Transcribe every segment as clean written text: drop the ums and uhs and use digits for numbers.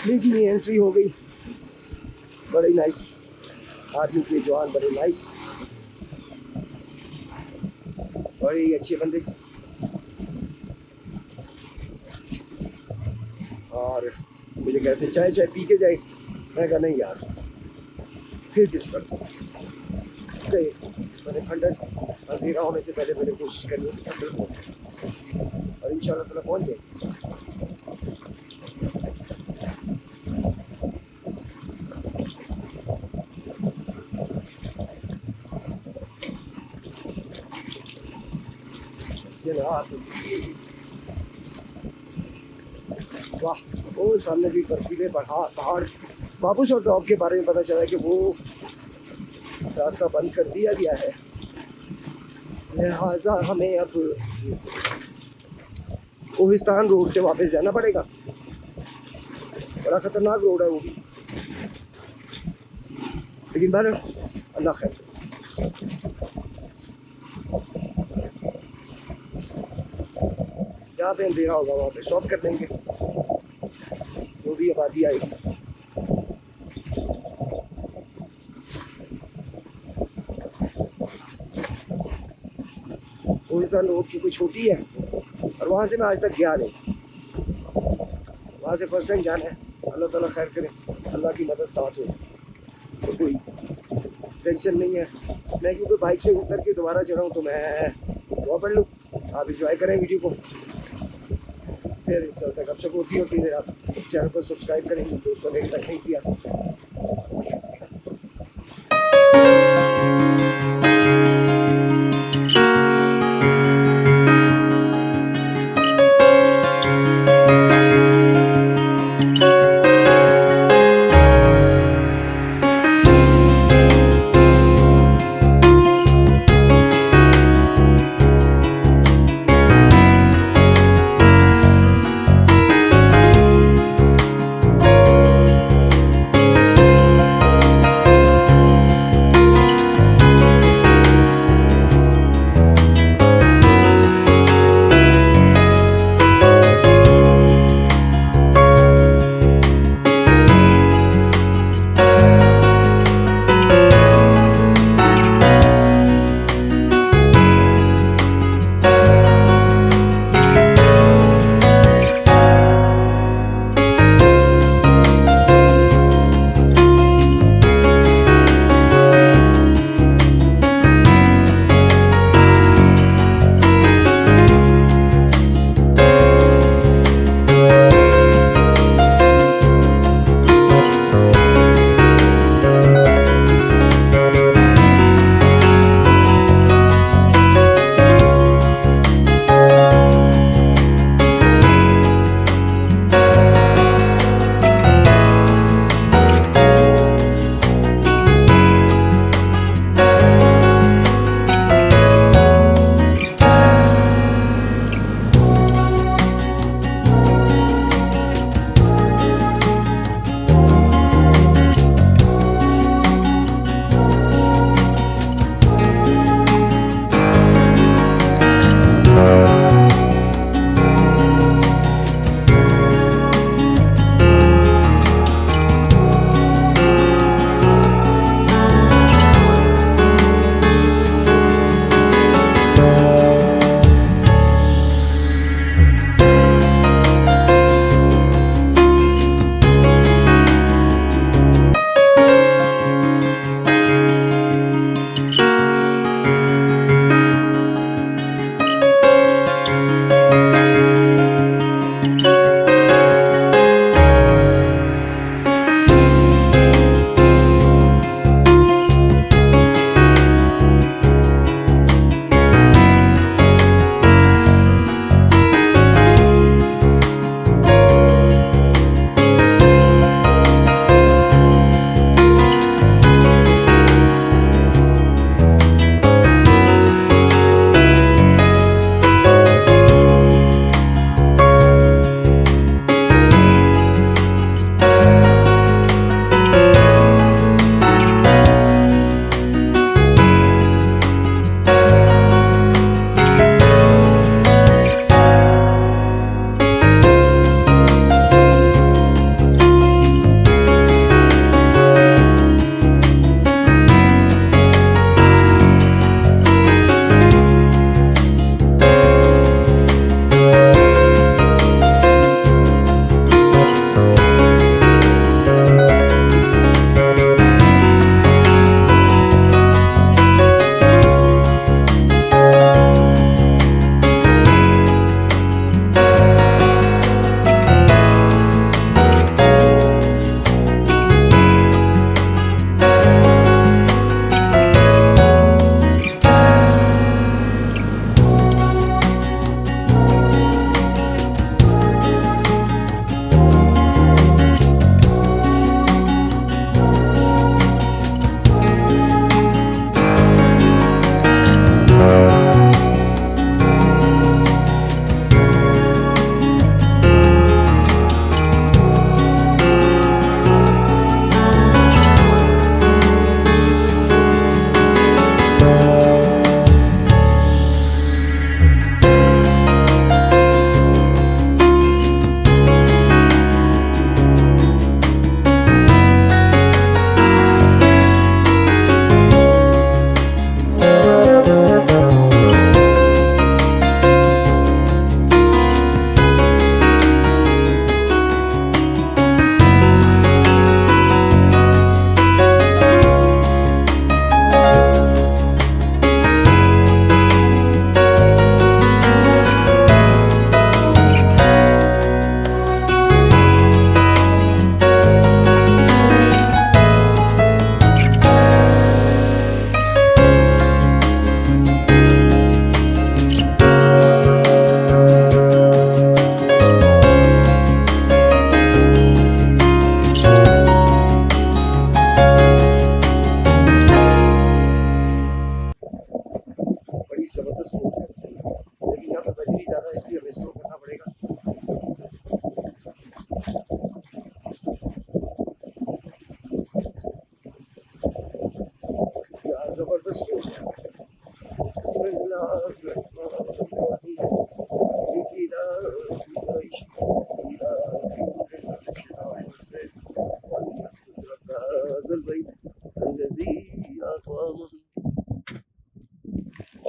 नीचे में एंट्री हो गई, बड़े नाइस आर्मी के जवान, बड़े नाइस, बड़े ही अच्छे बंदे। और मुझे कहते चाय चाय पी के जाए, मैं कहा नहीं यार फिर किस पर गए, मैंने खंडर अंधेरा होने से पहले मैंने कोशिश करनी है कि खंडर पहुँचे और इंशाल्लाह ताला पहुँच जाए। वाह, वो सामने भी बर्फीले पहाड़। वापस और टॉप के बारे में पता चला कि वो रास्ता बंद कर दिया गया है, लिहाजा हमें अब कोहिस्तान रोड से वापस जाना पड़ेगा। बड़ा ख़तरनाक रोड है वो भी, लेकिन बहर अल्लाह खैर। जहाँ पे अंधेरा होगा वहाँ पे स्टॉप कर देंगे, जो भी आबादी आएगी। कोहिस्तान रोड की कोई छोटी है और वहाँ से मैं आज तक गया नहीं, वहाँ से फर्स्ट टाइम जाना है। अल्लाह ताला खैर करे, अल्लाह की मदद साथ हो तो कोई टेंशन नहीं है। मैं क्योंकि बाइक से उतर के दोबारा चढ़ा हूँ तो मैं दुआ पढ़ लूँ, आप इंजॉय करें वीडियो को, फिर चलता कब सब होती होती है। आप चैनल को सब्सक्राइब करें, दोस्तों ने अभी तक नहीं किया।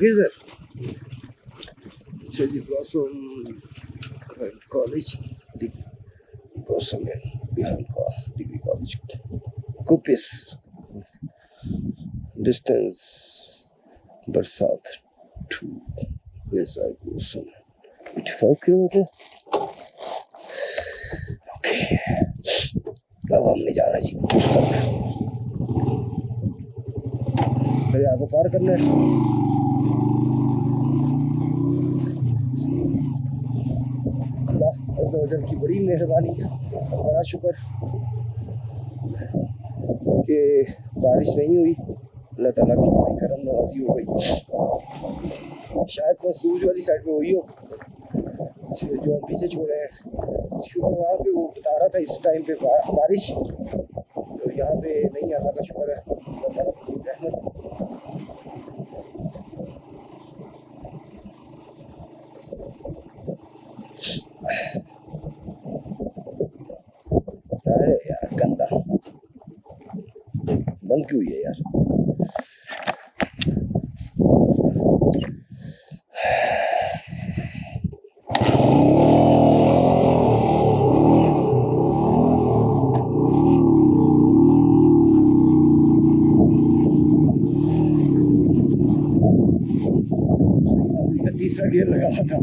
Ghizer. Cherry Blossom College, Blossom behind Degree College. Kupis. Distance Barsat to Ghizer Blossom. 85 kilometre. Okay, अब हमने जाना जी उस तक. दरिया को पार करना है. अल्लाह अज़्ज़ व जल की बड़ी मेहरबानी, बड़ा शुक्र कि बारिश नहीं हुई. अल्लाह ताला की बड़ी करम नवाजी हो गई. शायद मसूज वाली साइड पे हुई हो जो हम पीछे छोड़े हैं, क्योंकि वहाँ पे वो बता रहा था इस टाइम पे बारिश, तो यहाँ पे नहीं. अल्लाह का शुक्र है, अल्लाह ताला की रहमत. अरे यार गंदा बंद क्यों हुई है यार. तीसरा गियर लगा था.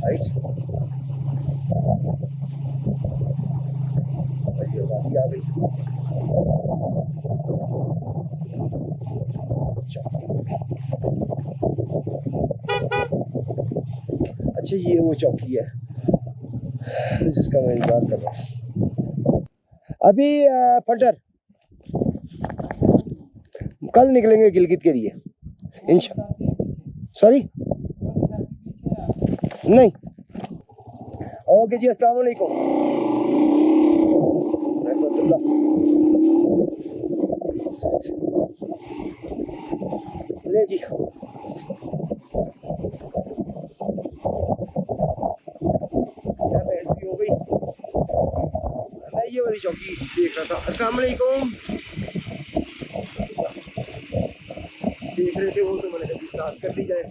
हाइट आ गई. अच्छा, ये वो चौकी है जिसका मैं इंतजार कर रहा था. अभी फटर कल निकलेंगे गिलगित के लिए इंशा. सॉरी नहीं. ओके जी, अस्सलाम वालेकुम रहमतुल्लाह. ले जी, एंट्री हो गई. मैं ये वाली चौकी देख रहा था. अस्सलाम वालेकुम देख रहे थे वो, तो मैंने कभी स्टार्ट कर दी जाए.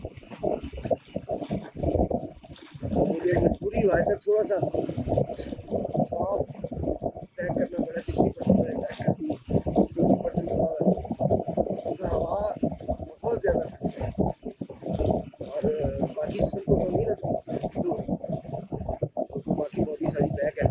मुझे मजबूरी हुआ है थोड़ा सा साफ पैक करना पड़ा. 60% मैंने पैक कर दी, 60% हवा बहुत ज़्यादा है और बाकी जिसम को तो नहीं लगती, तो बाकी बॉडी सारी पैक है.